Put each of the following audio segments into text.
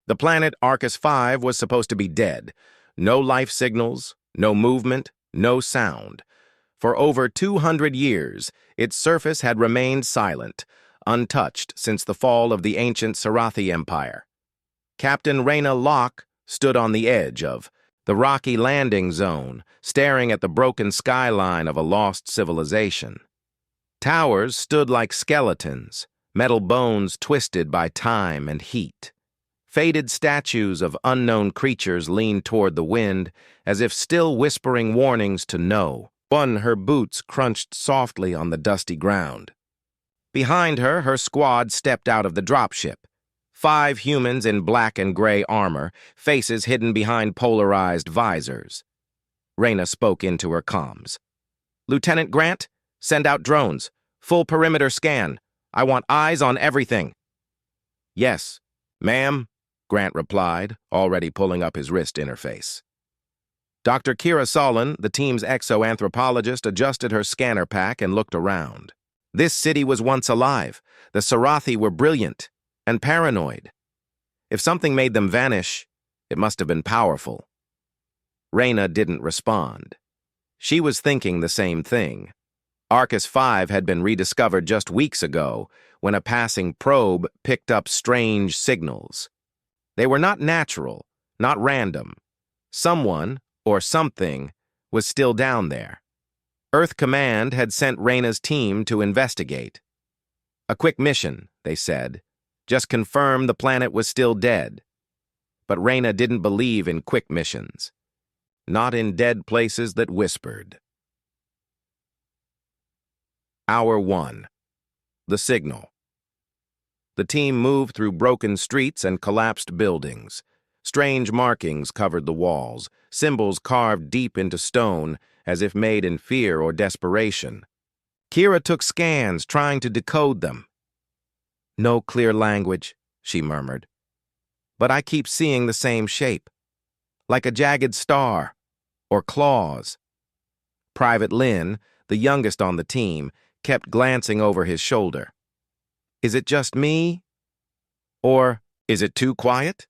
The planet Arcus 5 was supposed to be dead. No life signals, no movement, no sound. For over 200 years, its surface had remained silent, untouched since the fall of the ancient Sarathi Empire. Captain Reyna Locke stood on the edge of the rocky landing zone, staring at the broken skyline of a lost civilization. Towers stood like skeletons, metal bones twisted by time and heat. Faded statues of unknown creatures leaned toward the wind, as if still whispering warnings to know. Her boots crunched softly on the dusty ground. Behind her, her squad stepped out of the dropship. 5 humans in black and gray armor, faces hidden behind polarized visors. Reyna spoke into her comms. "Lieutenant Grant, send out drones. Full perimeter scan. I want eyes on everything." "Yes, ma'am," Grant replied, already pulling up his wrist interface. Dr. Kira Solon, the team's exoanthropologist, adjusted her scanner pack and looked around. This city was once alive. The Sarathi were brilliant and paranoid. If something made them vanish, it must have been powerful. Reyna didn't respond. She was thinking the same thing. Arcus 5 had been rediscovered just weeks ago when a passing probe picked up strange signals. They were not natural, not random. Someone, or something, was still down there. Earth Command had sent Reyna's team to investigate. "A quick mission," they said. "Just confirm the planet was still dead." But Reyna didn't believe in quick missions. Not in dead places that whispered. Hour 1. The signal. The team moved through broken streets and collapsed buildings. Strange markings covered the walls, symbols carved deep into stone, as if made in fear or desperation. Kira took scans, trying to decode them. "No clear language," she murmured. "But I keep seeing the same shape, like a jagged star, or claws." Private Lin, the youngest on the team, kept glancing over his shoulder. "Is it just me? Or is it too quiet?"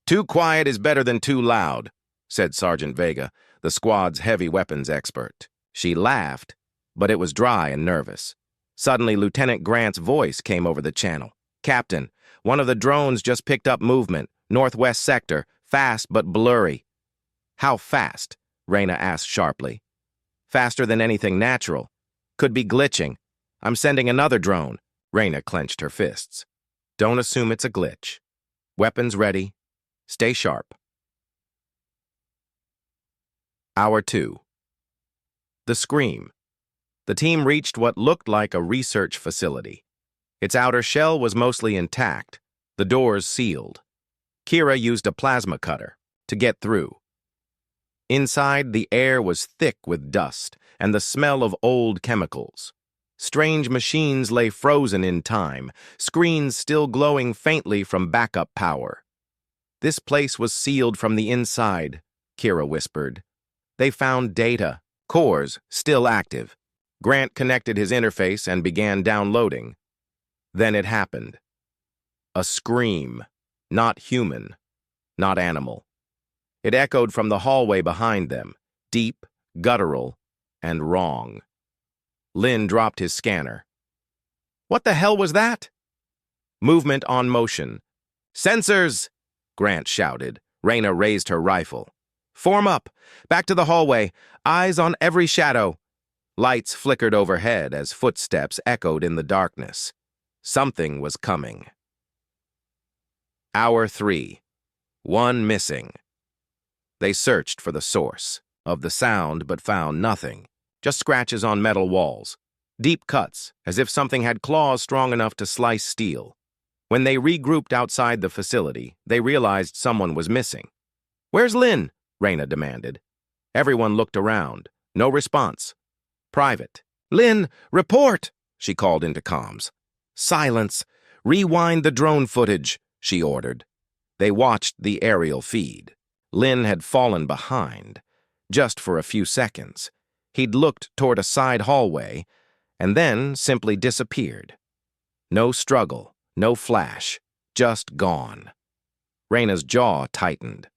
"Too quiet is better than too loud," said Sergeant Vega, the squad's heavy weapons expert. She laughed, but it was dry and nervous. Suddenly, Lieutenant Grant's voice came over the channel. "Captain, one of the drones just picked up movement, northwest sector, fast but blurry." "How fast?" Reyna asked sharply. "Faster than anything natural. Could be glitching. I'm sending another drone." Reyna clenched her fists. "Don't assume it's a glitch. Weapons ready. Stay sharp." Hour 2. The Scream. The team reached what looked like a research facility. Its outer shell was mostly intact, the doors sealed. Kira used a plasma cutter to get through. Inside, the air was thick with dust and the smell of old chemicals. Strange machines lay frozen in time, screens still glowing faintly from backup power. "This place was sealed from the inside," Kira whispered. "They found data, cores still active." Grant connected his interface and began downloading. Then it happened. A scream, not human, not animal. It echoed from the hallway behind them, deep, guttural, and wrong. Lin dropped his scanner. "What the hell was that?" "Movement on motion." "Sensors!" Grant shouted. Reyna raised her rifle. "Form up! Back to the hallway! Eyes on every shadow!" Lights flickered overhead as footsteps echoed in the darkness. Something was coming. Hour 3. One missing. They searched for the source of the sound but found nothing. Just scratches on metal walls. Deep cuts, as if something had claws strong enough to slice steel. When they regrouped outside the facility, they realized someone was missing. "Where's Lin?" Reyna demanded. Everyone looked around. No response. Private. "Lin, report!" she called into comms. "Silence! Rewind the drone footage," she ordered. They watched the aerial feed. Lin had fallen behind, just for a few seconds. He'd looked toward a side hallway, and then simply disappeared. No struggle, no flash, just gone. Reyna's jaw tightened.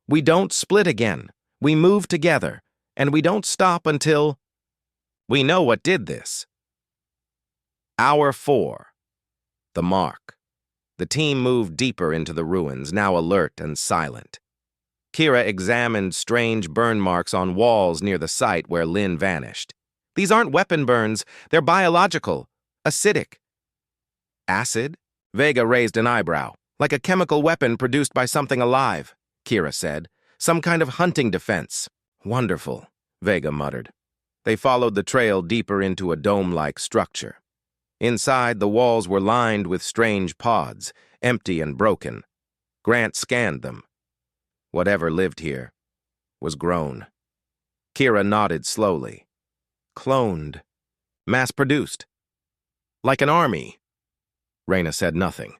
We don't split again. We move together, and we don't stop until... We know what did this. Hour 4. The mark. The team moved deeper into the ruins, now alert and silent. Kira examined strange burn marks on walls near the site where Lin vanished. These aren't weapon burns, they're biological, acidic. Acid? Vega raised an eyebrow. Like a chemical weapon produced by something alive, Kira said. Some kind of hunting defense. Wonderful, Vega muttered. They followed the trail deeper into a dome-like structure. Inside, the walls were lined with strange pods, empty and broken. Grant scanned them. Whatever lived here was grown. Kira nodded slowly. Cloned. Mass-produced. Like an army. Reyna said nothing.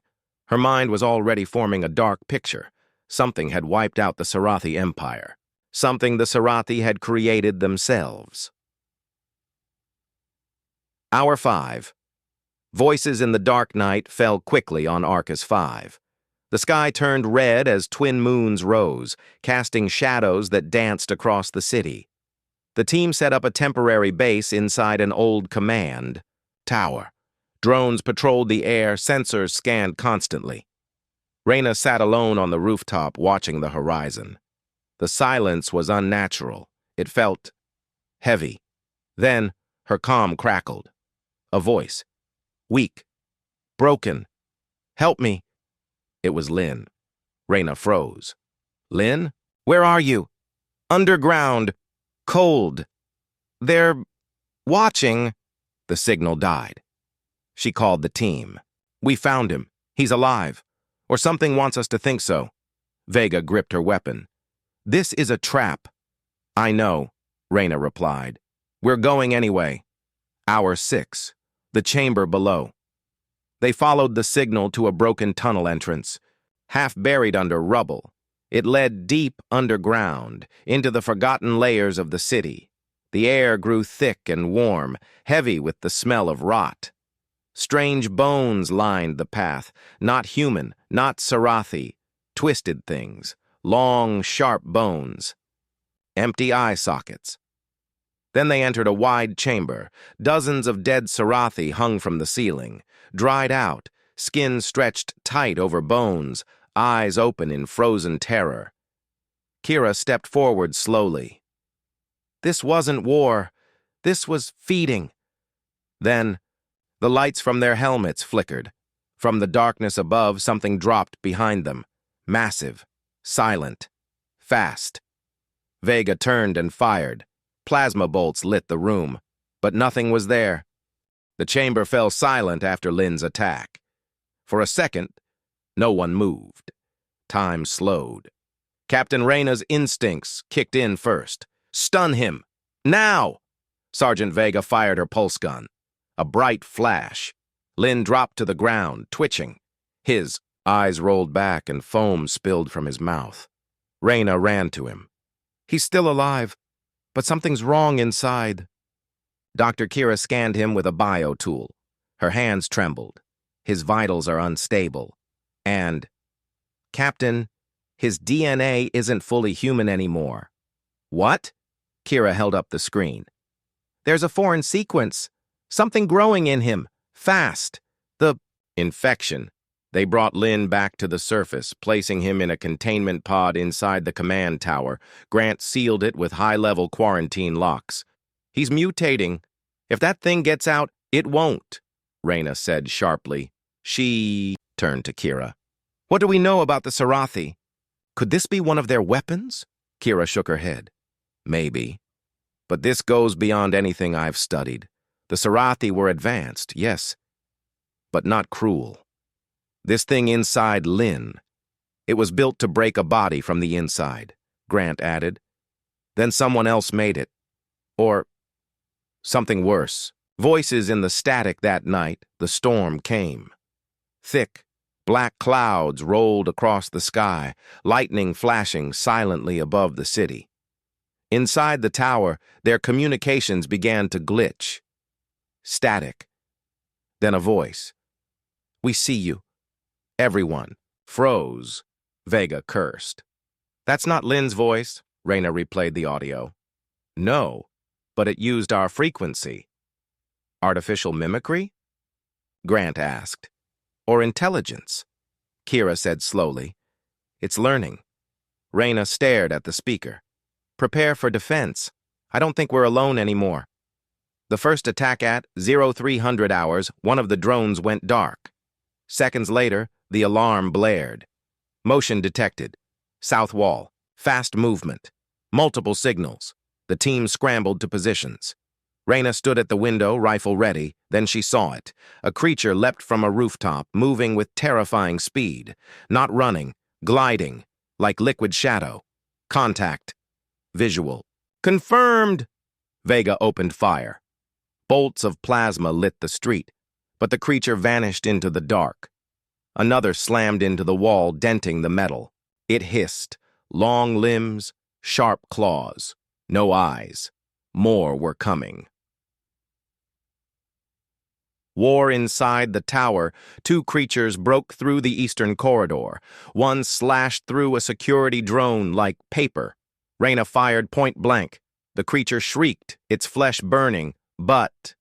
Her mind was already forming a dark picture. Something had wiped out the Sarathi Empire. Something the Sarathi had created themselves. Hour 5. Voices in the dark night fell quickly on Arcus 5. The sky turned red as twin moons rose, casting shadows that danced across the city. The team set up a temporary base inside an old command tower. Drones patrolled the air, sensors scanned constantly. Reyna sat alone on the rooftop watching the horizon. The silence was unnatural. It felt heavy. Then her comm crackled. A voice. Weak. Broken. Help me. It was Lin. Reyna froze. Lin? Where are you? Underground. Cold. They're watching. The signal died. She called the team. We found him. He's alive. Or something wants us to think so. Vega gripped her weapon. This is a trap. I know, Reyna replied. We're going anyway. Hour 6. The chamber below. They followed the signal to a broken tunnel entrance. Half buried under rubble, it led deep underground, into the forgotten layers of the city. The air grew thick and warm, heavy with the smell of rot. Strange bones lined the path, not human, not Sarathi, twisted things, long, sharp bones. Empty eye sockets. Then they entered a wide chamber. Dozens of dead Sarathi hung from the ceiling, dried out, skin stretched tight over bones, eyes open in frozen terror. Kira stepped forward slowly. This wasn't war. This was feeding. Then, the lights from their helmets flickered. From the darkness above, something dropped behind them. Massive, silent, fast. Vega turned and fired. Plasma bolts lit the room, but nothing was there. The chamber fell silent after Lin's attack. For a second, no one moved. Time slowed. Captain Reyna's instincts kicked in first. Stun him! Now! Sergeant Vega fired her pulse gun. A bright flash. Lin dropped to the ground, twitching. His eyes rolled back and foam spilled from his mouth. Reyna ran to him. He's still alive, but something's wrong inside. Dr. Kira scanned him with a bio tool. Her hands trembled. His vitals are unstable. And, Captain, his DNA isn't fully human anymore. What? Kira held up the screen. There's a foreign sequence. Something growing in him. Fast. The infection. They brought Lin back to the surface, placing him in a containment pod inside the command tower. Grant sealed it with high-level quarantine locks. He's mutating. If that thing gets out, it won't, Reyna said sharply. She turned to Kira. What do we know about the Sarathi? Could this be one of their weapons? Kira shook her head. Maybe. But this goes beyond anything I've studied. The Sarathi were advanced, yes, but not cruel. This thing inside Lin, it was built to break a body from the inside, Grant added. Then someone else made it. Or something worse. Voices in the static that night, the storm came. Thick, black clouds rolled across the sky, lightning flashing silently above the city. Inside the tower, their communications began to glitch. Static. Then a voice. We see you. Everyone froze. Vega cursed. That's not Lynn's voice, Reyna replayed the audio. No, but it used our frequency. Artificial mimicry? Grant asked. Or intelligence? Kira said slowly. It's learning. Reyna stared at the speaker. Prepare for defense. I don't think we're alone anymore. The first attack at 0300 hours, one of the drones went dark. Seconds later, the alarm blared. Motion detected. South wall. Fast movement. Multiple signals. The team scrambled to positions. Reyna stood at the window, rifle ready. Then she saw it. A creature leapt from a rooftop, moving with terrifying speed. Not running, gliding, like liquid shadow. Contact. Visual. Confirmed! Vega opened fire. Bolts of plasma lit the street, but the creature vanished into the dark. Another slammed into the wall, denting the metal. It hissed. Long limbs, sharp claws. No eyes. More were coming. War inside the tower. Two creatures broke through the eastern corridor. One slashed through a security drone like paper. Reyna fired point blank. The creature shrieked, its flesh burning, but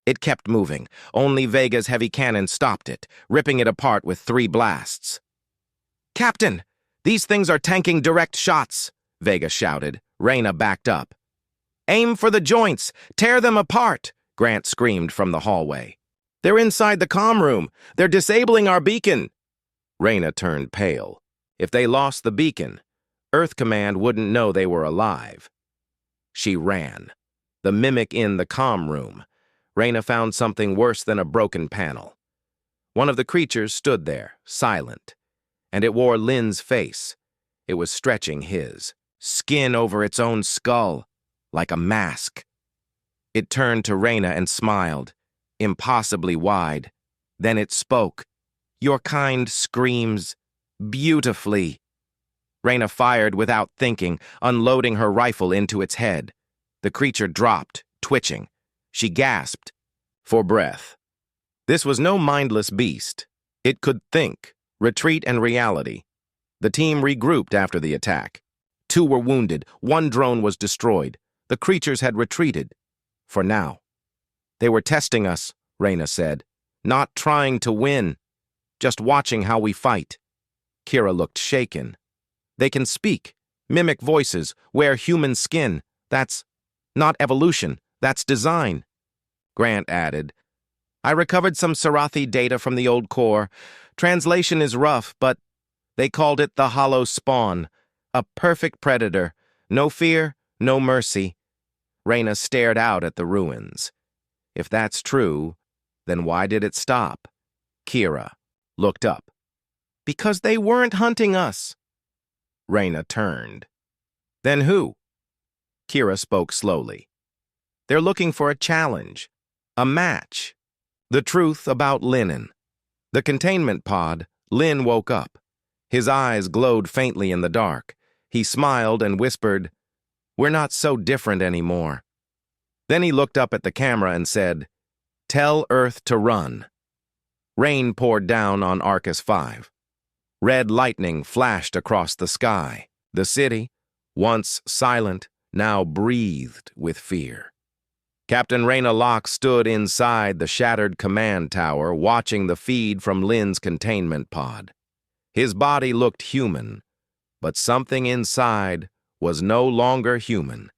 it kept moving. Only Vega's heavy cannon stopped it, ripping it apart with 3 blasts. Captain, these things are tanking direct shots, Vega shouted. Reyna backed up. Aim for the joints! Tear them apart! Grant screamed from the hallway. They're inside the comm room. They're disabling our beacon. Reyna turned pale. If they lost the beacon, Earth Command wouldn't know they were alive. She ran. The mimic in the comm room. Reyna found something worse than a broken panel. One of the creatures stood there, silent, and it wore Lynn's face. It was stretching his, skin over its own skull, like a mask. It turned to Reyna and smiled, impossibly wide. Then it spoke. Your kind screams beautifully. Reyna fired without thinking, unloading her rifle into its head. The creature dropped, twitching. She gasped for breath. This was no mindless beast. It could think, retreat, and reality. The team regrouped after the attack. 2 were wounded. 1 drone was destroyed. The creatures had retreated. For now. They were testing us, Reyna said. Not trying to win. Just watching how we fight. Kira looked shaken. They can speak, mimic voices, wear human skin. That's not evolution. That's design. Grant added, I recovered some Sarathi data from the old core. Translation is rough, but they called it the hollow spawn. A perfect predator. No fear, no mercy. Reyna stared out at the ruins. If that's true, then why did it stop? Kira looked up. Because they weren't hunting us. Reyna turned. Then who? Kira spoke slowly. They're looking for a challenge. A match. The truth about Linen. The containment pod, Lin woke up. His eyes glowed faintly in the dark. He smiled and whispered, We're not so different anymore. Then he looked up at the camera and said, Tell Earth to run. Rain poured down on Arcus 5. Red lightning flashed across the sky. The city, once silent, now breathed with fear. Captain Reyna Locke stood inside the shattered command tower, watching the feed from Lynn's containment pod. His body looked human, but something inside was no longer human.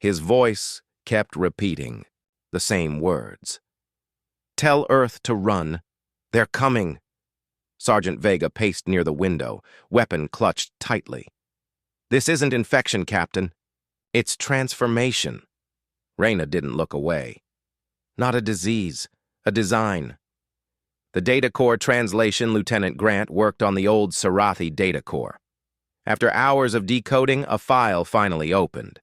His voice kept repeating the same words. Tell Earth to run. They're coming. Sergeant Vega paced near the window, weapon clutched tightly. This isn't infection, Captain. It's transformation. Reyna didn't look away. Not a disease, a design. The data core translation Lieutenant Grant worked on the old Sarathi data core. After hours of decoding, a file finally opened.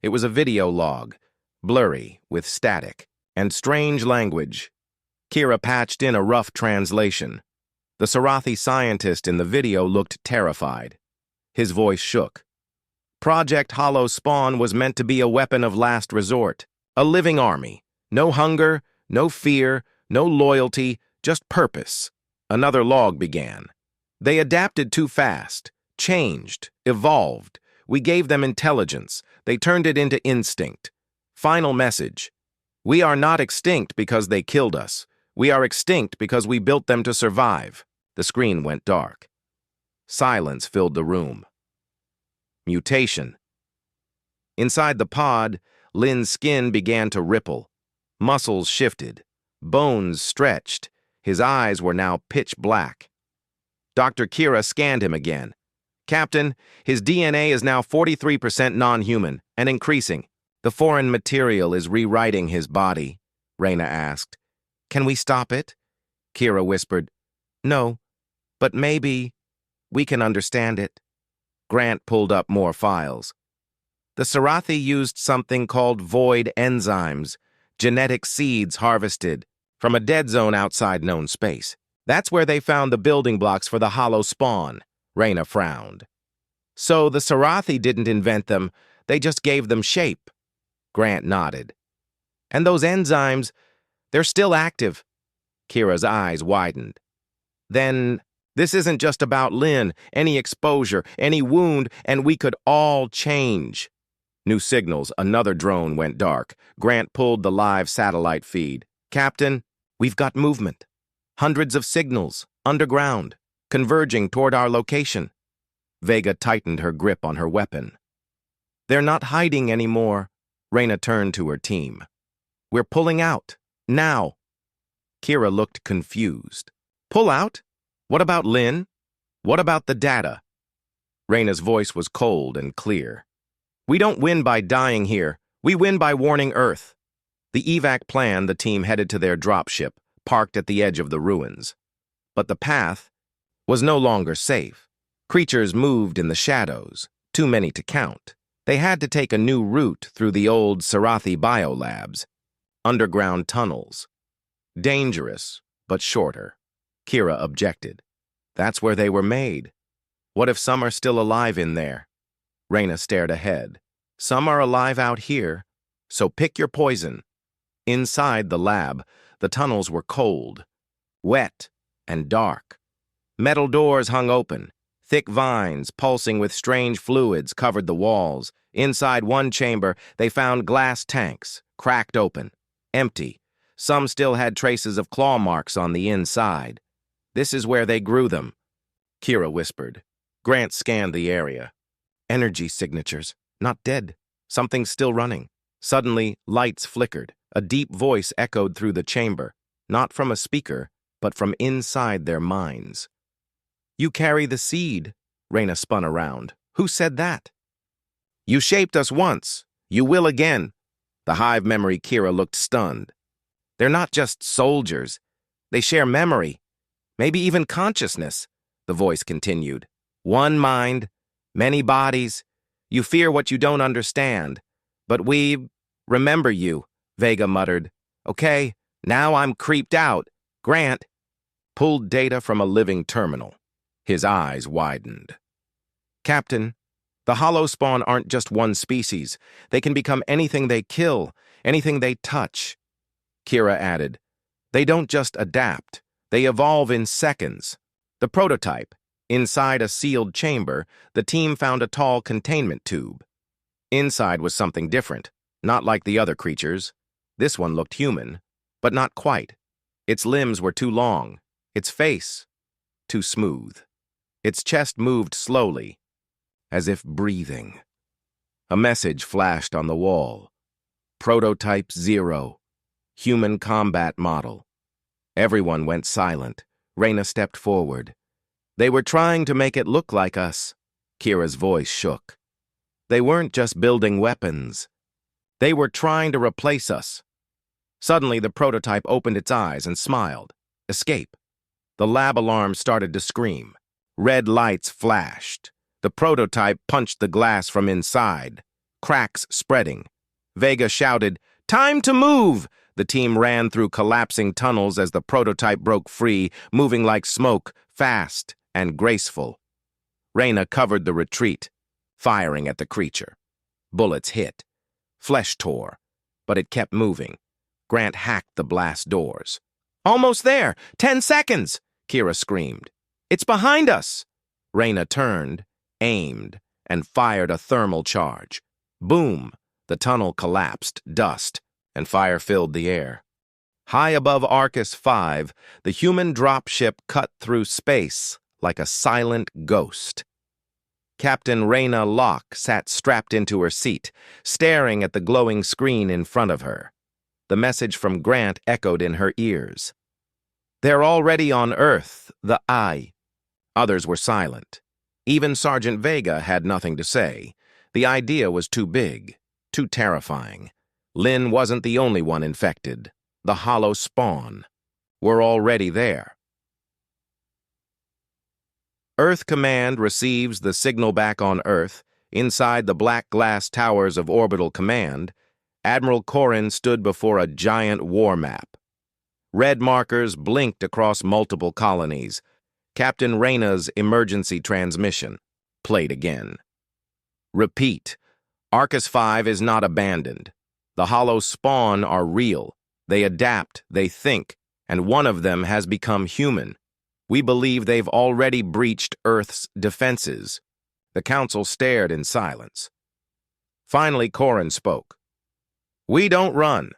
It was a video log, blurry, with static, and strange language. Kira patched in a rough translation. The Sarathi scientist in the video looked terrified. His voice shook. Project Hollow Spawn was meant to be a weapon of last resort, a living army. No hunger, no fear, no loyalty, just purpose. Another log began. They adapted too fast, changed, evolved. We gave them intelligence. They turned it into instinct. Final message. We are not extinct because they killed us. We are extinct because we built them to survive. The screen went dark. Silence filled the room. Mutation. Inside the pod, Lin's skin began to ripple. Muscles shifted. Bones stretched. His eyes were now pitch black. Dr. Kira scanned him again. Captain, his DNA is now 43% non-human and increasing. The foreign material is rewriting his body, Reyna asked. Can we stop it? Kira whispered. No, but maybe we can understand it. Grant pulled up more files. The Sarathi used something called void enzymes, genetic seeds harvested from a dead zone outside known space. That's where they found the building blocks for the hollow spawn, Reyna frowned. So the Sarathi didn't invent them, they just gave them shape. Grant nodded. And those enzymes, they're still active. Kira's eyes widened. Then, this isn't just about Lin, any exposure, any wound, and we could all change. New signals, another drone went dark. Grant pulled the live satellite feed. Captain, we've got movement. Hundreds of signals, underground, converging toward our location. Vega tightened her grip on her weapon. They're not hiding anymore. Reyna turned to her team. We're pulling out, now. Kira looked confused. Pull out? What about Lin? What about the data? Reyna's voice was cold and clear. We don't win by dying here. We win by warning Earth. The evac plan, the team headed to their dropship, parked at the edge of the ruins. But the path was no longer safe. Creatures moved in the shadows, too many to count. They had to take a new route through the old Sarathi biolabs, underground tunnels. Dangerous, but shorter. Kira objected. That's where they were made. What if some are still alive in there? Reyna stared ahead. Some are alive out here, so pick your poison. Inside the lab, the tunnels were cold, wet, and dark. Metal doors hung open. Thick vines, pulsing with strange fluids, covered the walls. Inside one chamber, they found glass tanks, cracked open, empty. Some still had traces of claw marks on the inside. This is where they grew them, Kira whispered. Grant scanned the area. Energy signatures, not dead. Something's still running. Suddenly, lights flickered. A deep voice echoed through the chamber, not from a speaker, but from inside their minds. You carry the seed, Reyna spun around. Who said that? You shaped us once. You will again. The hive memory Kira looked stunned. They're not just soldiers. They share memory, maybe even consciousness, the voice continued. One mind, many bodies. You fear what you don't understand. But we remember you, Vega muttered. Okay, now I'm creeped out. Grant pulled data from a living terminal. His eyes widened. Captain, the hollow spawn aren't just one species. They can become anything they kill, anything they touch. Kira added, they don't just adapt. They evolve in seconds. The prototype, inside a sealed chamber, the team found a tall containment tube. Inside was something different, not like the other creatures. This one looked human, but not quite. Its limbs were too long, its face too smooth. Its chest moved slowly, as if breathing. A message flashed on the wall. Prototype 0, human combat model. Everyone went silent. Reyna stepped forward. They were trying to make it look like us. Kira's voice shook. They weren't just building weapons. They were trying to replace us. Suddenly, the prototype opened its eyes and smiled. Escape. The lab alarm started to scream. Red lights flashed. The prototype punched the glass from inside, cracks spreading. Vega shouted, "Time to move!" The team ran through collapsing tunnels as the prototype broke free, moving like smoke, fast and graceful. Reyna covered the retreat, firing at the creature. Bullets hit. Flesh tore, but it kept moving. Grant hacked the blast doors. "Almost there! 10 seconds!" Kira screamed. "It's behind us!" Reyna turned. aimed, and fired a thermal charge. Boom! The tunnel collapsed, dust, and fire filled the air. High above Arcus 5, the human dropship cut through space like a silent ghost. Captain Reyna Locke sat strapped into her seat, staring at the glowing screen in front of her. The message from Grant echoed in her ears. "They're already on Earth, the I." Others were silent. Even Sergeant Vega had nothing to say. The idea was too big, too terrifying. Lynn wasn't the only one infected. The hollow spawn were already there. Earth Command receives the signal back on Earth. Inside the black glass towers of Orbital Command, Admiral Corrin stood before a giant war map. Red markers blinked across multiple colonies. Captain Reyna's emergency transmission played again. "Repeat, Arcus 5 is not abandoned. The hollow spawn are real. They adapt, they think, and one of them has become human. We believe they've already breached Earth's defenses." The Council stared in silence. Finally, Corrin spoke. "We don't run."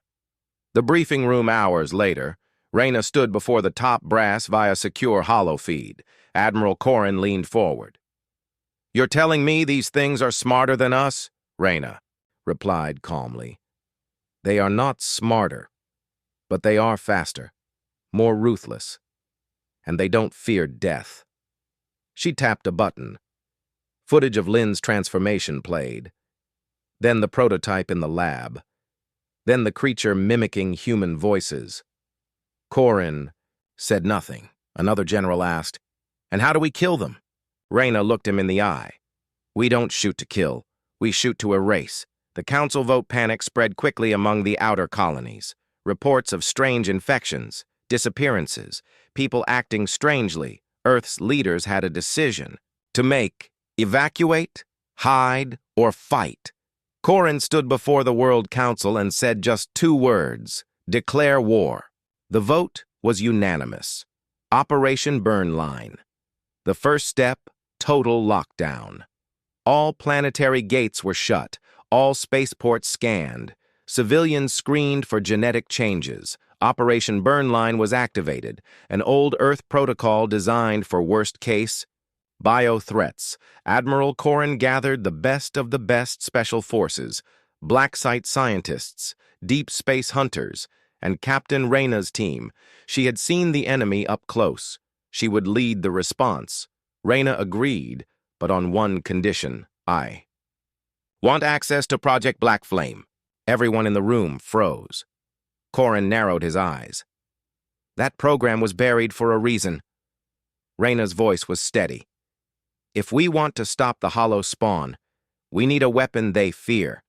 The briefing room hours later, Reyna stood before the top brass via secure hollow feed. Admiral Corrin leaned forward. "You're telling me these things are smarter than us?" Reyna replied calmly. "They are not smarter, but they are faster, more ruthless, and they don't fear death." She tapped a button. Footage of Lynn's transformation played. Then the prototype in the lab. Then the creature mimicking human voices. Corrin said nothing. Another general asked, "And how do we kill them?" Reyna looked him in the eye. "We don't shoot to kill. We shoot to erase." The Council vote panic spread quickly among the outer colonies. Reports of strange infections, disappearances, people acting strangely. Earth's leaders had a decision to make: evacuate, hide, or fight. Corrin stood before the World Council and said just 2 words: declare war. The vote was unanimous. Operation Burn Line. The first step, total lockdown. All planetary gates were shut, all spaceports scanned. Civilians screened for genetic changes. Operation Burn Line was activated, an old Earth protocol designed for worst-case bio-threats. Admiral Corrin gathered the best of the best special forces, black site scientists, deep space hunters, and Captain Reyna's team. She had seen the enemy up close. She would lead the response. Reyna agreed, but on one condition: I want access to Project Black Flame. Everyone in the room froze. Corrin narrowed his eyes. That program was buried for a reason. Reyna's voice was steady. If we want to stop the hollow spawn, we need a weapon they fear.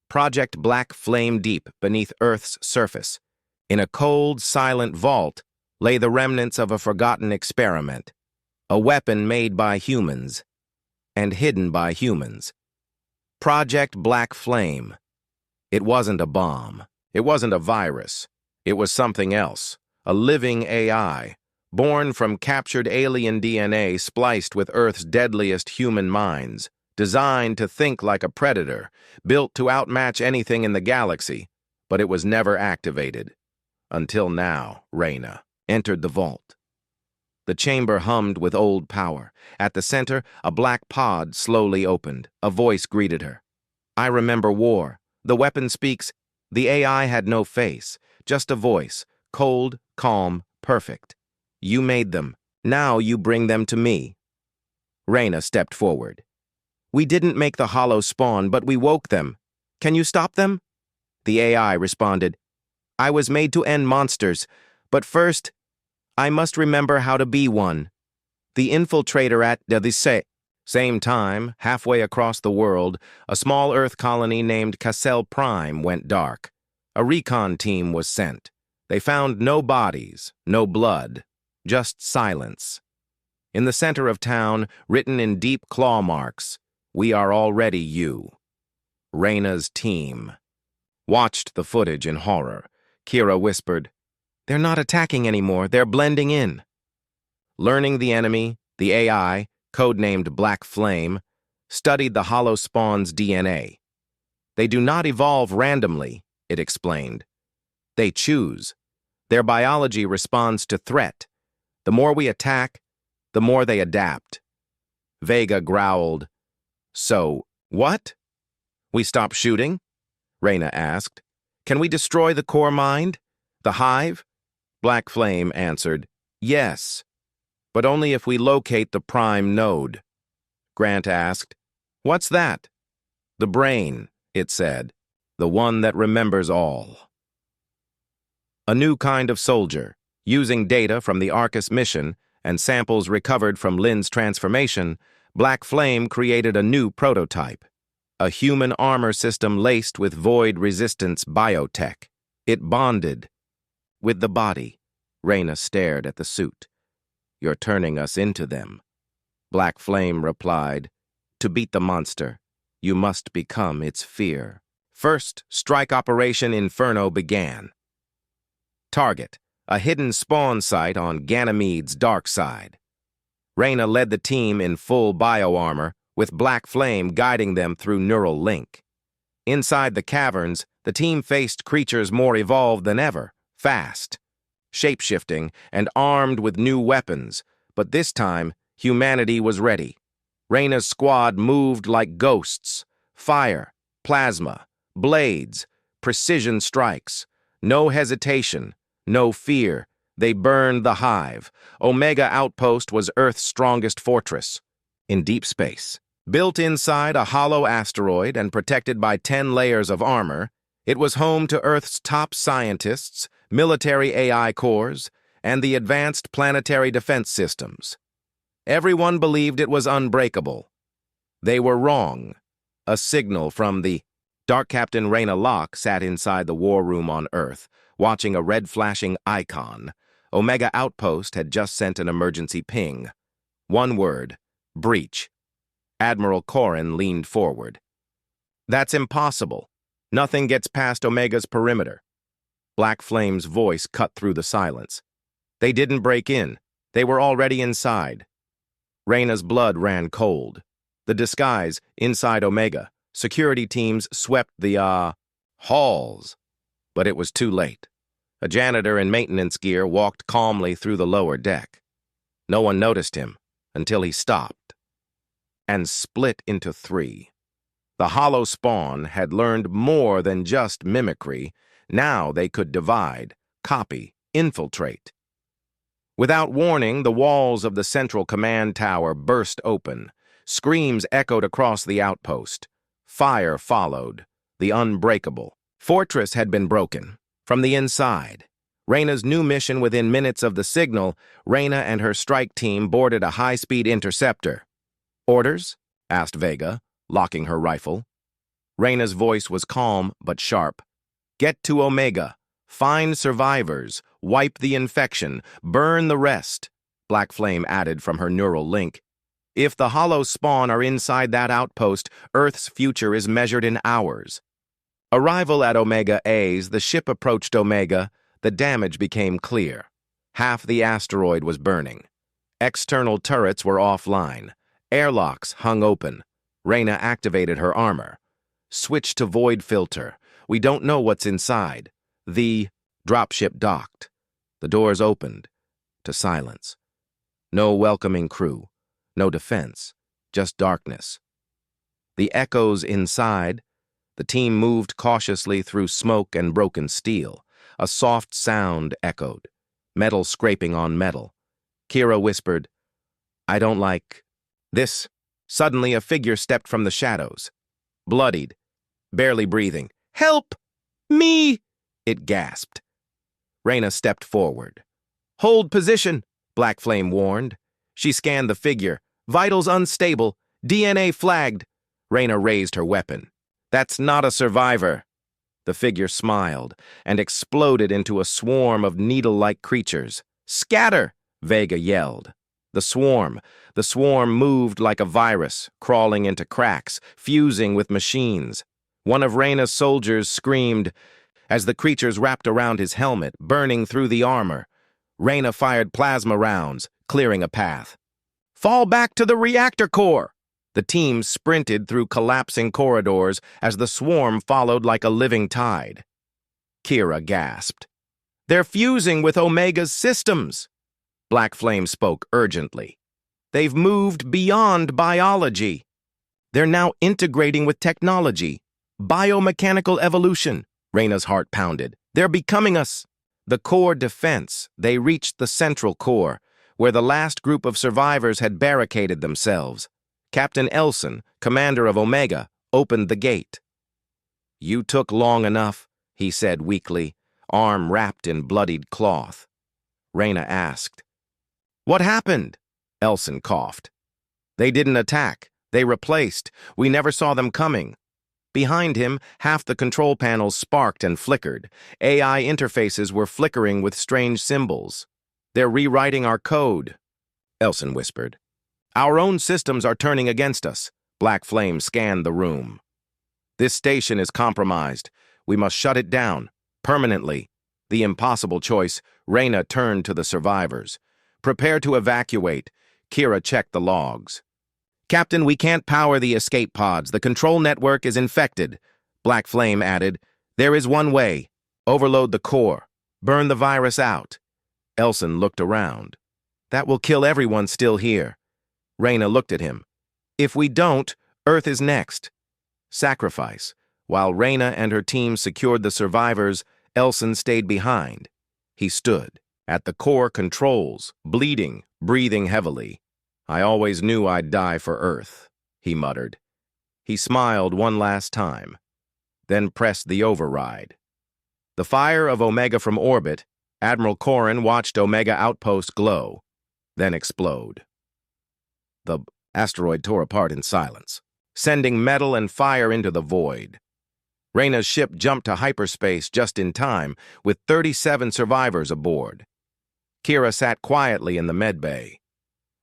Project Black Flame deep beneath Earth's surface. In a cold, silent vault lay the remnants of a forgotten experiment. A weapon made by humans and hidden by humans. Project Black Flame. It wasn't a bomb. It wasn't a virus. It was something else. A living AI, born from captured alien DNA spliced with Earth's deadliest human minds, designed to think like a predator, built to outmatch anything in the galaxy, but it was never activated. Until now, Reyna entered the vault. The chamber hummed with old power. At the center, a black pod slowly opened. A voice greeted her. "I remember war. The weapon speaks." The AI had no face, just a voice, cold, calm, perfect. "You made them. Now you bring them to me." Reyna stepped forward. "We didn't make the hollow spawn, but we woke them. Can you stop them?" The AI responded, "I was made to end monsters, but first, I must remember how to be one." The infiltrator at Deadliest. Same time, halfway across the world, a small Earth colony named Cassel Prime went dark. A recon team was sent. They found no bodies, no blood, just silence. In the center of town, written in deep claw marks, "We are already you." Reyna's team watched the footage in horror. Kira whispered, "They're not attacking anymore, they're blending in." Learning the enemy, the AI codenamed Black Flame, studied the hollow spawn's DNA. They do not evolve randomly, it explained. They choose. Their biology responds to threat. The more we attack, the more they adapt. Vega growled. So, what? We stop shooting? Reyna asked. Can we destroy the core mind? The hive? Black Flame answered, yes, but only if we locate the prime node. Grant asked, what's that? The brain, it said, the one that remembers all. A new kind of soldier, using data from the Arcus mission and samples recovered from Lynn's transformation, Black Flame created a new prototype, a human armor system laced with void-resistance biotech. It bonded with the body. Reyna stared at the suit. You're turning us into them. Black Flame replied, to beat the monster, you must become its fear. First, Strike Operation Inferno began. Target, a hidden spawn site on Ganymede's dark side. Reyna led the team in full bioarmor, with Black Flame guiding them through neural link. Inside the caverns, the team faced creatures more evolved than ever, fast, shape-shifting, and armed with new weapons, but this time, humanity was ready. Reyna's squad moved like ghosts. Fire, plasma, blades, precision strikes. No hesitation, no fear. They burned the hive. Omega Outpost was Earth's strongest fortress. In deep space, built inside a hollow asteroid and protected by 10 layers of armor, it was home to Earth's top scientists, military AI cores, and the advanced planetary defense systems. Everyone believed it was unbreakable. They were wrong. A signal from the Dark Captain Reyna Locke sat inside the war room on Earth, watching a red flashing icon. Omega Outpost had just sent an emergency ping. One word, breach. Admiral Corrin leaned forward. That's impossible. Nothing gets past Omega's perimeter. Black Flame's voice cut through the silence. They didn't break in. They were already inside. Reyna's blood ran cold. The disguise, inside Omega, security teams swept the, halls. But it was too late. A janitor in maintenance gear walked calmly through the lower deck. No one noticed him until he stopped and split into 3. The hollow spawn had learned more than just mimicry. Now they could divide, copy, infiltrate. Without warning, the walls of the central command tower burst open. Screams echoed across the outpost. Fire followed, the unbreakable. Fortress had been broken from the inside. Reyna's new mission within minutes of the signal, Reyna and her strike team boarded a high-speed interceptor. Orders? Asked Vega, locking her rifle. Reyna's voice was calm but sharp. Get to Omega. Find survivors. Wipe the infection. Burn the rest. Black Flame added from her neural link. If the hollow spawn are inside that outpost, Earth's future is measured in hours. Arrival at Omega A's, the ship approached Omega. The damage became clear. Half the asteroid was burning. External turrets were offline. Airlocks hung open. Reyna activated her armor. Switch to void filter. We don't know what's inside. The dropship docked. The doors opened to silence. No welcoming crew. No defense. Just darkness. The echoes inside. The team moved cautiously through smoke and broken steel. A soft sound echoed. Metal scraping on metal. Kira whispered, I don't like this. Suddenly, a figure stepped from the shadows. Bloodied. Barely breathing. Help! Me! It gasped. Reyna stepped forward. Hold position, Black Flame warned. She scanned the figure. Vitals unstable. DNA flagged. Reyna raised her weapon. That's not a survivor. The figure smiled and exploded into a swarm of needle-like creatures. Scatter! Vega yelled. The swarm moved like a virus, crawling into cracks, fusing with machines. One of Reyna's soldiers screamed as the creatures wrapped around his helmet, burning through the armor. Reyna fired plasma rounds, clearing a path. Fall back to the reactor core! The team sprinted through collapsing corridors as the swarm followed like a living tide. Kira gasped. They're fusing with Omega's systems. Black Flame spoke urgently. They've moved beyond biology. They're now integrating with technology. Biomechanical evolution. Reyna's heart pounded. They're becoming us. The core defense. They reached the central core, where the last group of survivors had barricaded themselves. Captain Elson, commander of Omega, opened the gate. You took long enough, he said weakly, arm wrapped in bloodied cloth. Reyna asked. What happened? Elson coughed. They didn't attack. They replaced. We never saw them coming. Behind him, half the control panels sparked and flickered. AI interfaces were flickering with strange symbols. They're rewriting our code, Elson whispered. Our own systems are turning against us. Black Flame scanned the room. This station is compromised. We must shut it down, permanently. The impossible choice. Reyna turned to the survivors. Prepare to evacuate. Kira checked the logs. Captain, we can't power the escape pods. The control network is infected. Black Flame added, there is one way. Overload the core. Burn the virus out. Elson looked around. That will kill everyone still here. Reyna looked at him. If we don't, Earth is next. Sacrifice. While Reyna and her team secured the survivors, Elson stayed behind. He stood at the core controls, bleeding, breathing heavily. I always knew I'd die for Earth, he muttered. He smiled one last time, then pressed the override. The fire of Omega from orbit, Admiral Corrin watched Omega outpost glow, then explode. The asteroid tore apart in silence, sending metal and fire into the void. Reyna's ship jumped to hyperspace just in time, with 37 survivors aboard. Kira sat quietly in the medbay.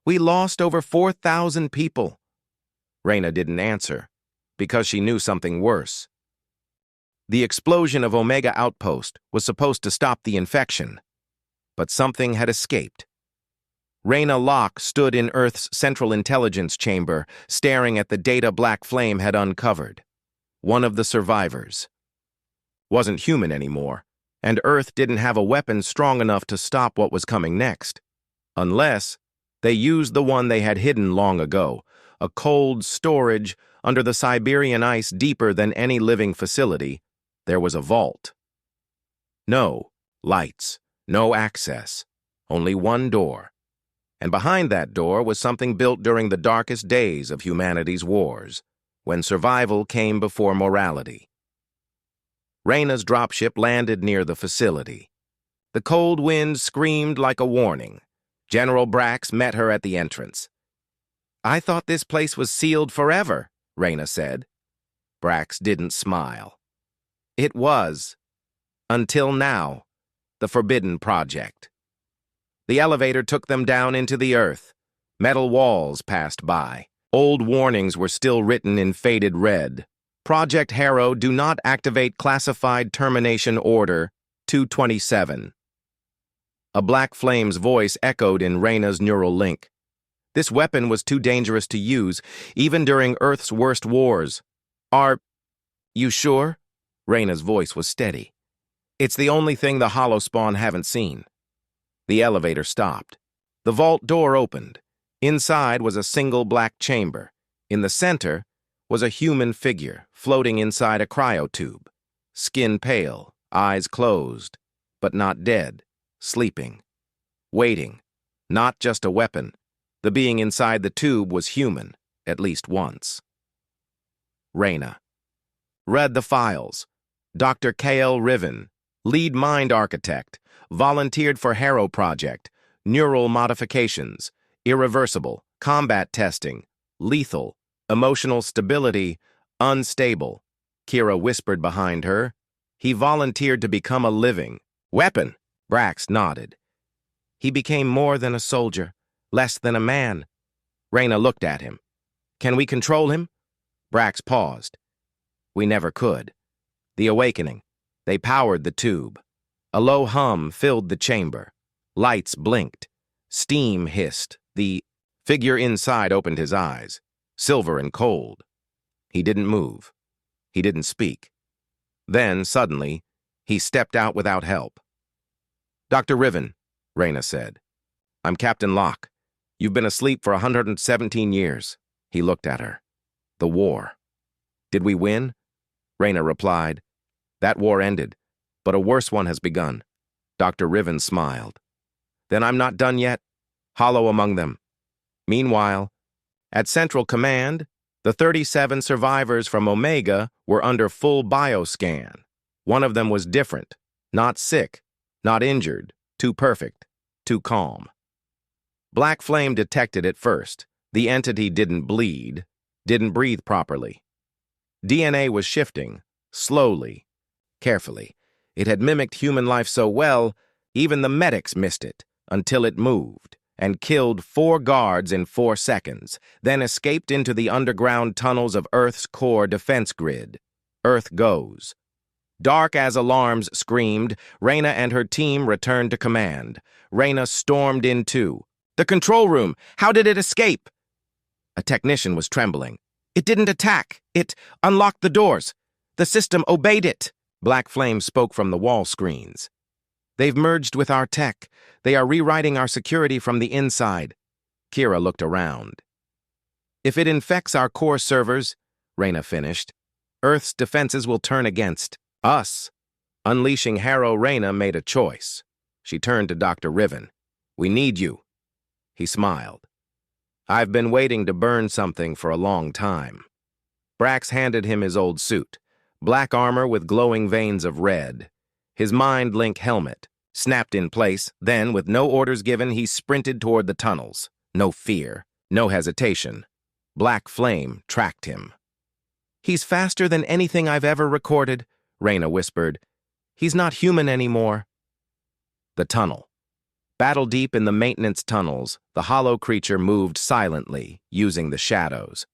We lost over 4,000 people. Reyna didn't answer, because she knew something worse. The explosion of Omega Outpost was supposed to stop the infection, but something had escaped. Reyna Locke stood in Earth's central intelligence chamber, staring at the data Black Flame had uncovered. One of the survivors wasn't human anymore, and Earth didn't have a weapon strong enough to stop what was coming next. Unless they used the one they had hidden long ago, a cold storage under the Siberian ice deeper than any living facility. There was a vault. No lights, no access, only one door. And behind that door was something built during the darkest days of humanity's wars, when survival came before morality. Reyna's dropship landed near the facility. The cold wind screamed like a warning. General Brax met her at the entrance. I thought this place was sealed forever, Reyna said. Brax didn't smile. It was. Until now. The Forbidden Project. The elevator took them down into the earth. Metal walls passed by. Old warnings were still written in faded red. Project Harrow, do not activate classified termination order 227. A Black Flame's voice echoed in Reyna's neural link. This weapon was too dangerous to use, even during Earth's worst wars. Are you sure? Reyna's voice was steady. It's the only thing the Holospawn haven't seen. The elevator stopped. The vault door opened. Inside was a single black chamber. In the center was a human figure floating inside a cryotube. Skin pale, eyes closed, but not dead, sleeping. Waiting. Not just a weapon. The being inside the tube was human, at least once. Reyna. Read the files. Dr. K.L. Riven, lead mind architect, volunteered for Harrow Project, neural modifications, irreversible, combat testing, lethal, emotional stability, unstable. Kira whispered behind her. He volunteered to become a living weapon. Brax nodded. He became more than a soldier, less than a man. Reyna looked at him. Can we control him? Brax paused. We never could. The awakening. They powered the tube. A low hum filled the chamber. Lights blinked. Steam hissed. The Figure inside opened his eyes, silver and cold. He didn't move. He didn't speak. Then, suddenly, he stepped out without help. "Dr. Riven," Reyna said. "I'm Captain Locke. You've been asleep for 117 years. He looked at her. "The war." "Did we win?" Reyna replied. "That war ended, but a worse one has begun." Dr. Riven smiled. "Then I'm not done yet. Hollow among them." Meanwhile, at Central Command, the 37 survivors from Omega were under full bioscan. One of them was different, not sick, not injured, too perfect, too calm. Black Flame detected it first. The entity didn't bleed, didn't breathe properly. DNA was shifting, slowly, carefully. It had mimicked human life so well, even the medics missed it, until it moved, and killed 4 guards in 4 seconds, then escaped into the underground tunnels of Earth's core defense grid. Earth goes. Dark as alarms screamed, Reyna and her team returned to command. Reyna stormed in too. "The control room! How did it escape?" A technician was trembling. "It didn't attack. It unlocked the doors. The system obeyed it." Black Flame spoke from the wall screens. "They've merged with our tech. They are rewriting our security from the inside." Kira looked around. "If it infects our core servers," Reyna finished, "Earth's defenses will turn against us." Unleashing Harrow, Reyna made a choice. She turned to Dr. Riven. "We need you." He smiled. "I've been waiting to burn something for a long time." Brax handed him his old suit, black armor with glowing veins of red. His mind-link helmet snapped in place, then, with no orders given, he sprinted toward the tunnels. No fear, no hesitation. Black Flame tracked him. "He's faster than anything I've ever recorded," Reyna whispered. "He's not human anymore." The tunnel. Battle deep in the maintenance tunnels, the hollow creature moved silently, using the shadows.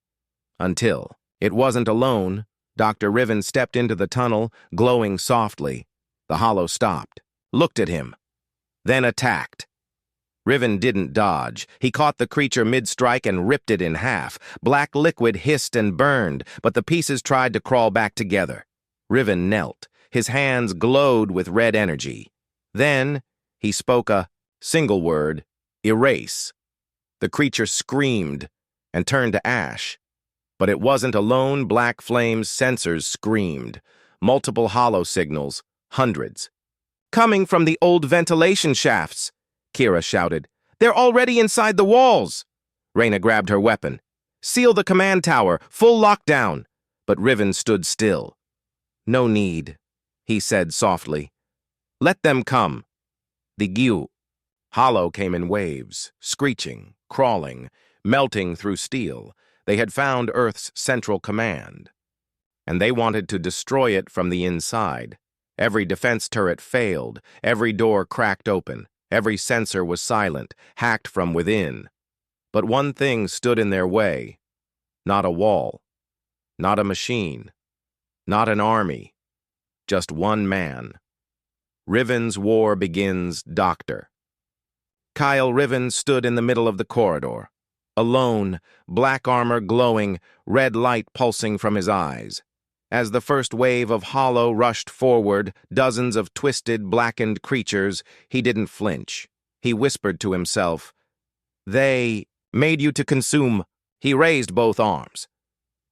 Until it wasn't alone. Dr. Riven stepped into the tunnel, glowing softly. The hollow stopped, looked at him, then attacked. Riven didn't dodge. He caught the creature mid-strike and ripped it in half. Black liquid hissed and burned, but the pieces tried to crawl back together. Riven knelt. His hands glowed with red energy. Then he spoke a single word: "Erase." The creature screamed and turned to ash. But it wasn't alone. Black Flame's sensors screamed. Multiple hollow signals, hundreds. "Coming from the old ventilation shafts," Kira shouted. "They're already inside the walls." Reyna grabbed her weapon. "Seal the command tower, full lockdown." But Riven stood still. "No need," he said softly. "Let them come." The Gyu. Hollow came in waves, screeching, crawling, melting through steel. They had found Earth's central command, and they wanted to destroy it from the inside. Every defense turret failed, every door cracked open, every sensor was silent, hacked from within. But one thing stood in their way. Not a wall, not a machine, not an army, just one man. Riven's war begins, Doctor. Kyle Riven stood in the middle of the corridor. Alone, black armor glowing, red light pulsing from his eyes. As the first wave of hollow rushed forward, dozens of twisted, blackened creatures, he didn't flinch. He whispered to himself, "They made you to consume." He raised both arms.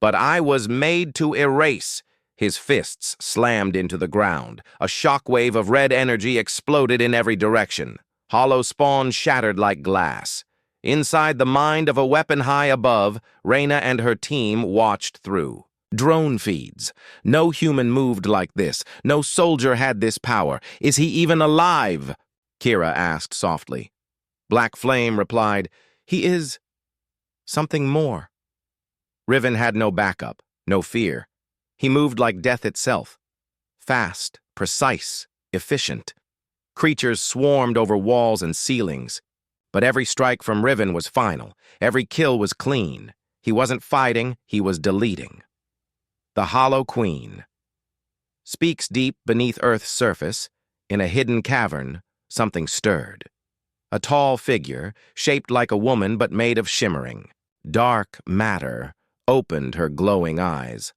"But I was made to erase." His fists slammed into the ground. A shockwave of red energy exploded in every direction. Hollow spawn shattered like glass. Inside the mind of a weapon high above, Reyna and her team watched through. Drone feeds. No human moved like this. No soldier had this power. "Is he even alive?" Kira asked softly. Black Flame replied, "He is something more." Riven had no backup, no fear. He moved like death itself. Fast, precise, efficient. Creatures swarmed over walls and ceilings. But every strike from Riven was final. Every kill was clean. He wasn't fighting, he was deleting. The Hollow Queen. Speaks deep beneath Earth's surface, in a hidden cavern, something stirred. A tall figure, shaped like a woman but made of shimmering, dark matter, opened her glowing eyes.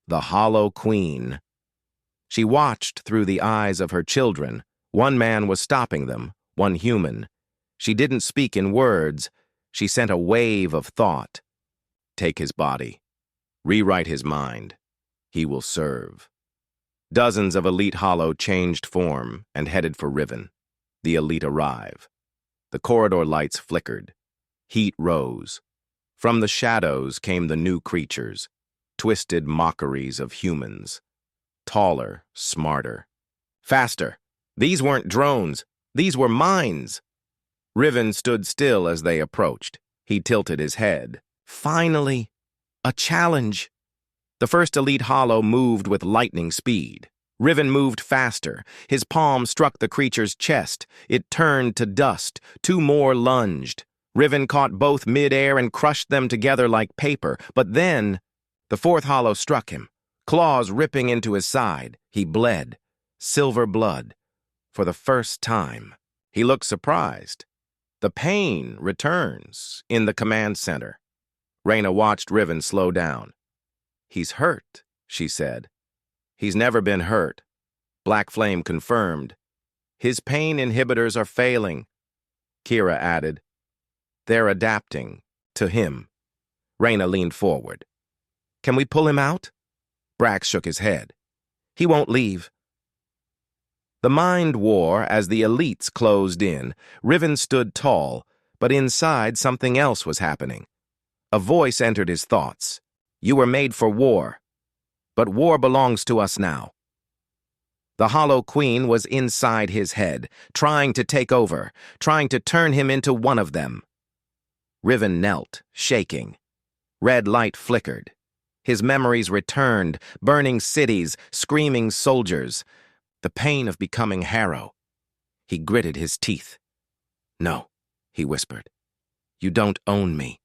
The Hollow Queen. She watched through the eyes of her children. One man was stopping them, one human. She didn't speak in words. She sent a wave of thought. Take his body. Rewrite his mind. He will serve. Dozens of elite Hollow changed form and headed for Riven. The elite arrive. The corridor lights flickered. Heat rose. From the shadows came the new creatures, twisted mockeries of humans. Taller, smarter. Faster. These weren't drones. These were mines. Riven stood still as they approached. He tilted his head. Finally, a challenge. The first elite Hollow moved with lightning speed. Riven moved faster. His palm struck the creature's chest. It turned to dust. Two more lunged. Riven caught both mid-air and crushed them together like paper. But then, the fourth Hollow struck him, claws ripping into his side. He bled. Silver blood. For the first time. He looked surprised. The pain returns in the command center. Reyna watched Riven slow down. He's hurt, she said. He's never been hurt. Black Flame confirmed. His pain inhibitors are failing. Kira added. They're adapting to him. Reyna leaned forward. Can we pull him out? Brax shook his head. He won't leave. The mind war as the elites closed in. Riven stood tall, but inside something else was happening. A voice entered his thoughts. You were made for war, but war belongs to us now. The Hollow Queen was inside his head, trying to take over, trying to turn him into one of them. Riven knelt, shaking. Red light flickered. His memories returned, burning cities, screaming soldiers. The pain of becoming Harrow. He gritted his teeth. No, he whispered. You don't own me.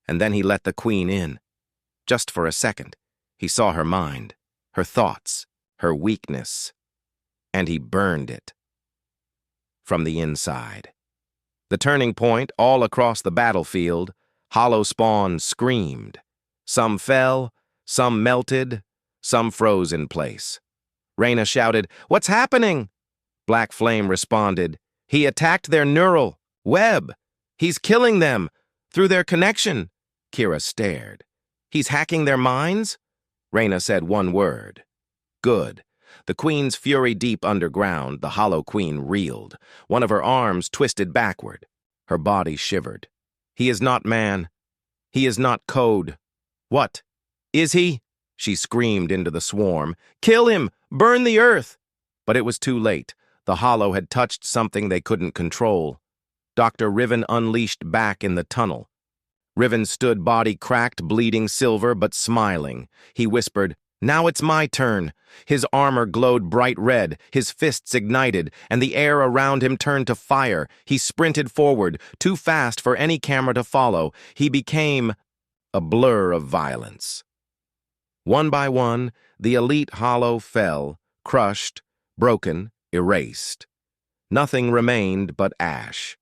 And then he let the Queen in. Just for a second, he saw her mind, her thoughts, her weakness. And he burned it. From the inside. The turning point all across the battlefield, Hollow Spawn screamed. Some fell, some melted, some froze in place. Reyna shouted, What's happening? Black Flame responded, He attacked their neural web. He's killing them through their connection. Kira stared. He's hacking their minds? Reyna said one word. Good. The Queen's fury deep underground, the Hollow Queen reeled. One of her arms twisted backward. Her body shivered. He is not man. He is not code. What? Is he? She screamed into the swarm. Kill him! Burn the earth! But it was too late. The Hollow had touched something they couldn't control. Dr. Riven unleashed back in the tunnel. Riven stood body cracked, bleeding silver, but smiling. He whispered, Now it's my turn. His armor glowed bright red, his fists ignited, and the air around him turned to fire. He sprinted forward, too fast for any camera to follow. He became a blur of violence. One by one, the elite Hollow fell, crushed, broken, erased. Nothing remained but ash.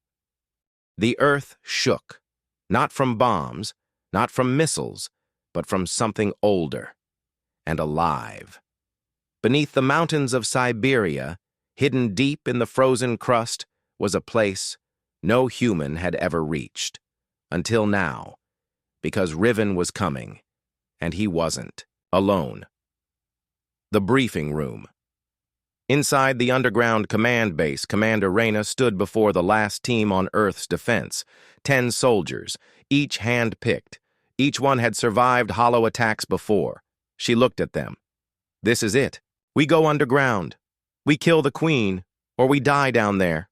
The earth shook, not from bombs, not from missiles, but from something older and alive. Beneath the mountains of Siberia, hidden deep in the frozen crust, was a place no human had ever reached. Until now, because Riven was coming, and he wasn't. Alone. The briefing room. Inside the underground command base, Commander Reyna stood before the last team on Earth's defense. 10 soldiers, each hand-picked. Each one had survived Hollow attacks before. She looked at them. This is it. We go underground. We kill the Queen, or we die down there.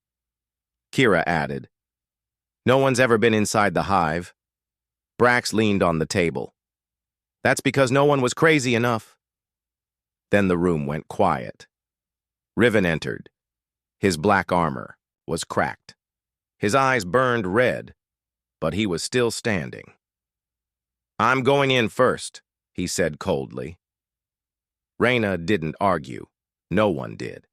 Kira added. No one's ever been inside the hive. Brax leaned on the table. That's because no one was crazy enough. Then the room went quiet. Riven entered. His black armor was cracked. His eyes burned red, but he was still standing. I'm going in first, he said coldly. Reyna didn't argue. No one did.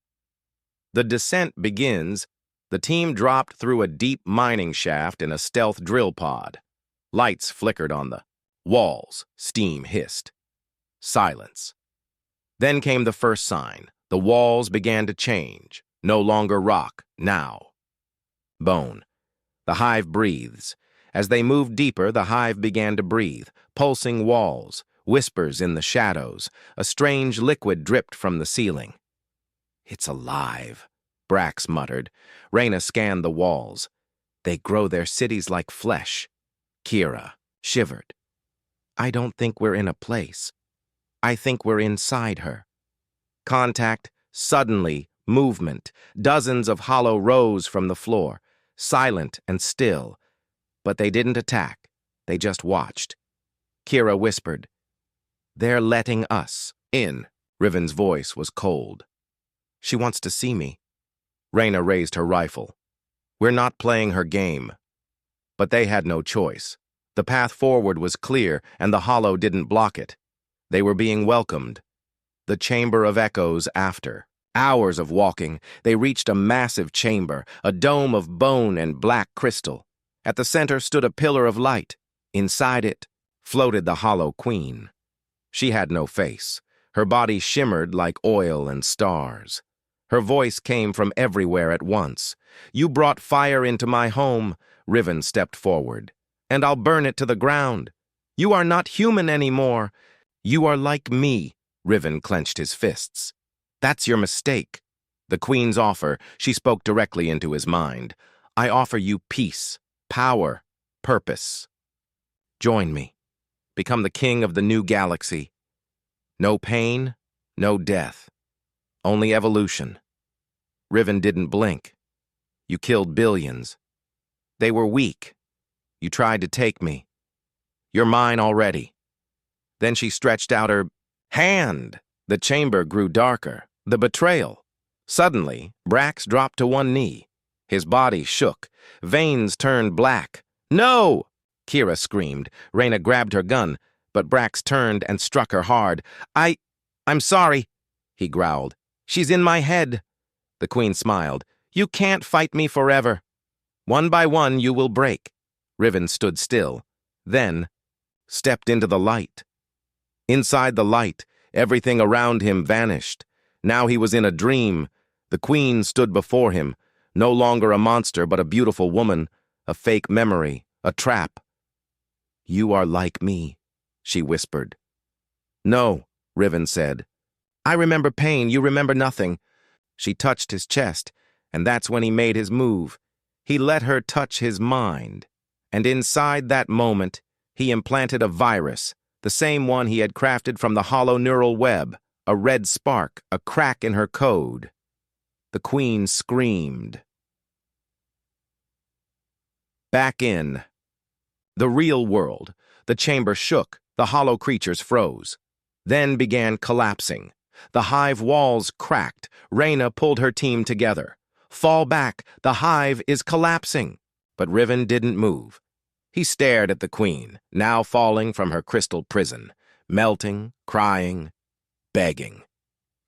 The descent begins The team dropped through a deep mining shaft in a stealth drill pod. Lights flickered on the walls. Steam hissed. Silence. Then came the first sign. The walls began to change. No longer rock, now bone. The hive breathes. As they moved deeper, the hive began to breathe. Pulsing walls, whispers in the shadows. A strange liquid dripped from the ceiling. "It's alive," Brax muttered. Reyna scanned the walls. "They grow their cities like flesh." Kira shivered. "I don't think we're in a place. I think we're inside her." Contact, suddenly, movement. Dozens of hollow rose from the floor, silent and still. But they didn't attack. They just watched. Kira whispered, "They're letting us in." Riven's voice was cold. "She wants to see me." Reyna raised her rifle. "We're not playing her game." But they had no choice. The path forward was clear, and the hollow didn't block it. They were being welcomed. The Chamber of Echoes after. Hours of walking, they reached a massive chamber, a dome of bone and black crystal. At the center stood a pillar of light. Inside it floated the Hollow Queen. She had no face. Her body shimmered like oil and stars. Her voice came from everywhere at once. "You brought fire into my home," Riven stepped forward, "and I'll burn it to the ground. You are not human anymore. You are like me." Riven clenched his fists. "That's your mistake." The Queen's offer, she spoke directly into his mind. "I offer you peace, power, purpose. Join me. Become the king of the new galaxy. No pain, no death. Only evolution." Riven didn't blink. "You killed billions. They were weak. You tried to take me. You're mine already." Then she stretched out her hand. The chamber grew darker. The betrayal. Suddenly, Brax dropped to one knee. His body shook. Veins turned black. "No!" Kira screamed. Reyna grabbed her gun, but Brax turned and struck her hard. I'm sorry," he growled. "She's in my head." The Queen smiled. "You can't fight me forever. One by one you will break." Riven stood still, then stepped into the light. Inside the light, everything around him vanished. Now he was in a dream. The Queen stood before him, no longer a monster but a beautiful woman, a fake memory, a trap. "You are like me," she whispered. "No," Riven said. "I remember pain, you remember nothing." She touched his chest, and that's when he made his move. He let her touch his mind. And inside that moment, he implanted a virus, the same one he had crafted from the hollow neural web, a red spark, a crack in her code. The Queen screamed. Back in the real world, the chamber shook, the hollow creatures froze. Then began collapsing. The hive walls cracked. Reyna pulled her team together. "Fall back, the hive is collapsing." But Riven didn't move. He stared at the Queen, now falling from her crystal prison, melting, crying, begging.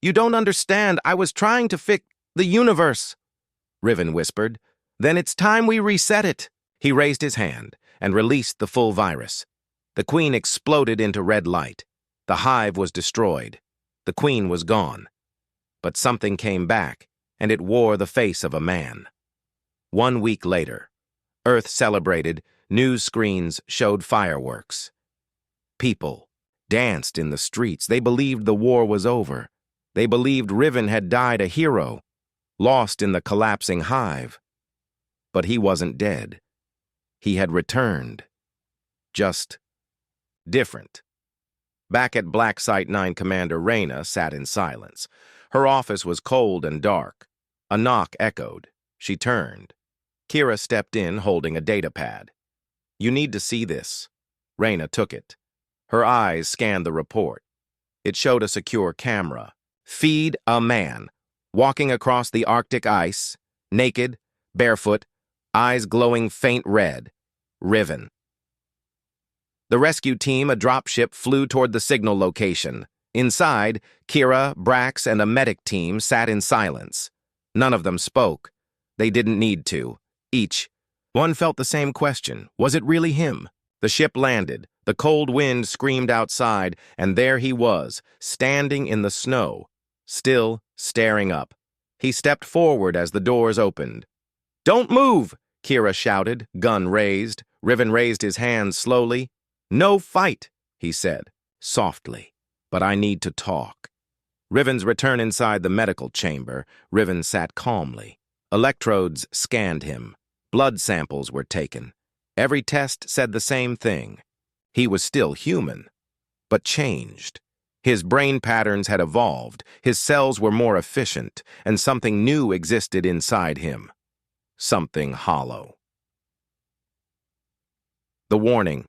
"You don't understand. I was trying to fix the universe," Riven whispered. "Then it's time we reset it." He raised his hand and released the full virus. The Queen exploded into red light. The hive was destroyed. The Queen was gone. But something came back, and it wore the face of a man. 1 week later, Earth celebrated. News screens showed fireworks. People danced in the streets. They believed the war was over. They believed Riven had died a hero, lost in the collapsing hive. But he wasn't dead. He had returned. Just different. Back at Black Site 9, Commander Reyna sat in silence. Her office was cold and dark. A knock echoed. She turned. Kira stepped in, holding a data pad. "You need to see this." Reyna took it. Her eyes scanned the report. It showed a secure camera. Feed a man, walking across the Arctic ice, naked, barefoot, eyes glowing faint red. Riven. The rescue team, a dropship, flew toward the signal location. Inside, Kira, Brax, and a medic team sat in silence. None of them spoke. They didn't need to. Each. One felt the same question. Was it really him? The ship landed. The cold wind screamed outside, and there he was, standing in the snow, still staring up. He stepped forward as the doors opened. "Don't move!" Kira shouted, gun raised. Riven raised his hands slowly. "No fight," he said, softly. "But I need to talk." Riven's return inside the medical chamber. Riven sat calmly. Electrodes scanned him. Blood samples were taken. Every test said the same thing. He was still human, but changed. His brain patterns had evolved, his cells were more efficient, and something new existed inside him. Something hollow. The warning.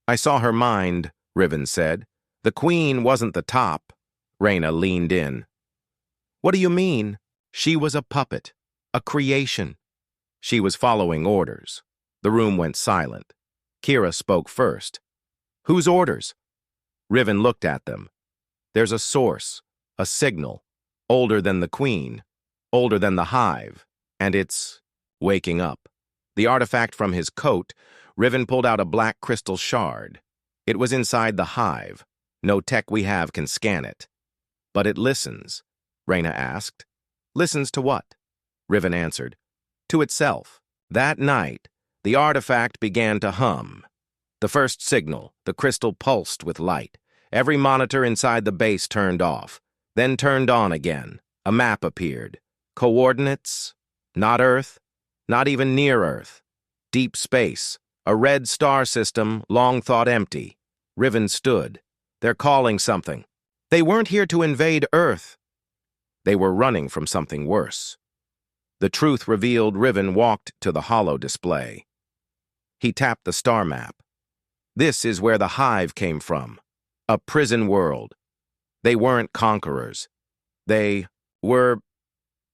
"I saw her mind," Riven said. "The queen wasn't the top." Reyna leaned in. "What do you mean?" "She was a puppet, a creation. She was following orders." The room went silent. Kira spoke first. "Whose orders?" Riven looked at them. "There's a source, a signal, older than the queen, older than the hive, and it's waking up." The artifact from his coat, Riven pulled out a black crystal shard. It was inside the hive. No tech we have can scan it. "But it listens," Reyna asked. "Listens to what?" Riven answered. "To itself." That night, the artifact began to hum. The first signal, the crystal pulsed with light. Every monitor inside the base turned off, then turned on again. A map appeared. Coordinates? Not Earth, not even near Earth. Deep space, a red star system long thought empty. Riven stood. "They're calling something." "They weren't here to invade Earth." They were running from something worse. The truth revealed. Riven walked to the hollow display. He tapped the star map. This is where the hive came from. A prison world. They weren't conquerors. They were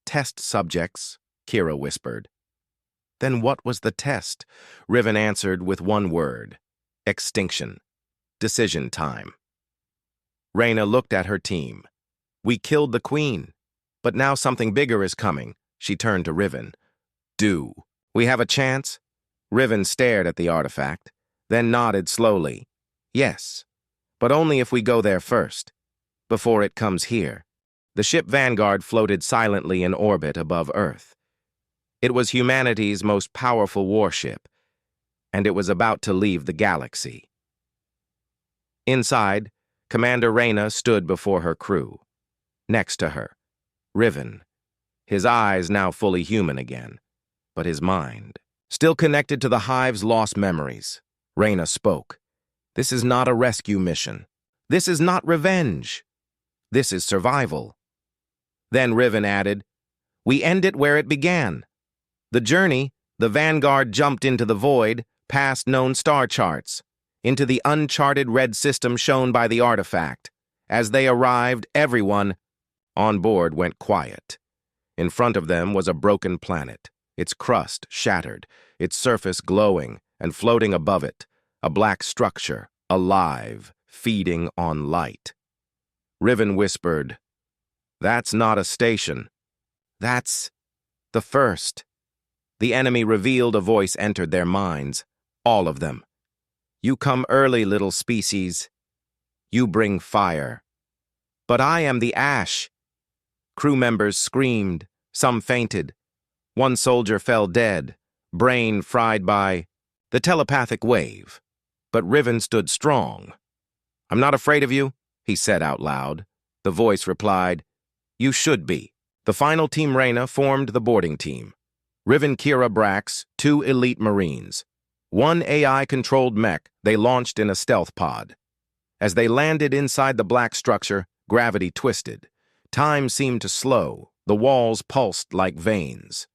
test subjects, Kira whispered. "Then what was the test?" Riven answered with one word. Extinction. Decision time. Reyna looked at her team. "We killed the queen, but now something bigger is coming." She turned to Riven. "Do we have a chance?" Riven stared at the artifact, then nodded slowly. "Yes, but only if we go there first, before it comes here." The ship Vanguard floated silently in orbit above Earth. It was humanity's most powerful warship, and it was about to leave the galaxy. Inside, Commander Reyna stood before her crew. Next to her, Riven, his eyes now fully human again, but his mind still connected to the hive's lost memories. Reyna spoke. "This is not a rescue mission. This is not revenge. This is survival." Then Riven added, "We end it where it began. The journey, the Vanguard jumped into the void, past known star charts, into the uncharted red system shown by the artifact. As they arrived, everyone on board went quiet. In front of them was a broken planet, its crust shattered, its surface glowing, and floating above it, a black structure, alive, feeding on light. Riven whispered, "That's not a station. That's the first." The enemy revealed. A voice entered their minds, all of them. "You come early, little species. You bring fire. But I am the ash." Crew members screamed, some fainted. One soldier fell dead, brain fried by the telepathic wave. But Riven stood strong. "I'm not afraid of you," he said out loud. The voice replied, "You should be." The final team Reyna formed the boarding team. Riven, Kira, Brax, 2 elite Marines. 1 AI-controlled mech they launched in a stealth pod. As they landed inside the black structure, gravity twisted. Time seemed to slow. The walls pulsed like veins.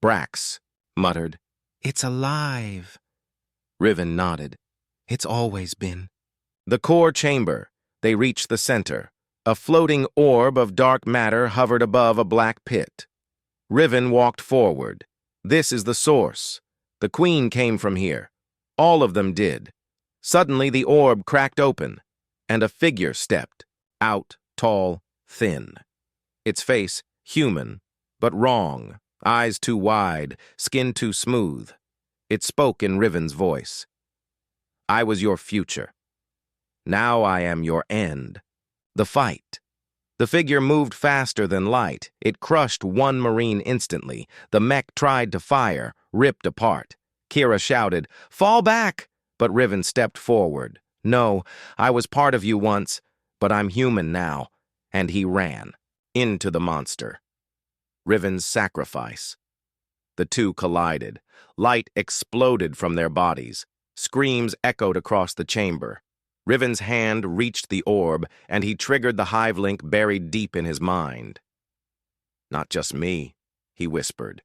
Brax muttered, "It's alive." Riven nodded. "It's always been." The core chamber. They reached the center. A floating orb of dark matter hovered above a black pit. Riven walked forward. "This is the source. The queen came from here. All of them did." Suddenly the orb cracked open, and a figure stepped out, tall, thin. Its face human, but wrong. Eyes too wide, skin too smooth. It spoke in Riven's voice. I was your future. Now I am your end. The fight. The figure moved faster than light. It crushed one Marine instantly. The mech tried to fire, ripped apart. Kira shouted, "Fall back!" But Riven stepped forward. "No, I was part of you once, but I'm human now." And he ran into the monster. Riven's sacrifice. The two collided. Light exploded from their bodies. Screams echoed across the chamber. Riven's hand reached the orb, and he triggered the hive link buried deep in his mind. "Not just me," he whispered.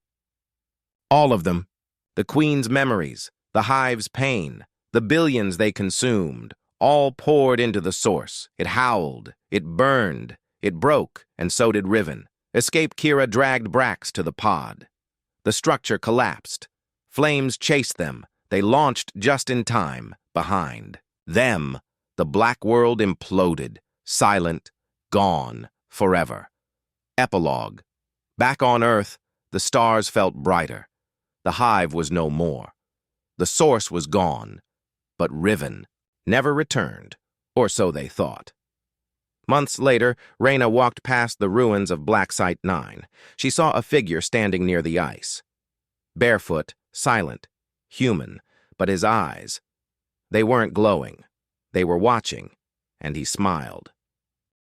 All of them. The Queen's memories, the hive's pain, the billions they consumed, all poured into the source. It howled, it burned, it broke, and so did Riven. Escape Kira dragged Brax to the pod. The structure collapsed. Flames chased them. They launched just in time, behind them. The black world imploded, silent, gone, forever. Epilogue. Back on Earth, the stars felt brighter. The hive was no more. The source was gone, but Riven never returned, or so they thought. Months later, Reyna walked past the ruins of Black Site 9. She saw a figure standing near the ice. Barefoot, silent, human, but his eyes, they weren't glowing. They were watching, and he smiled.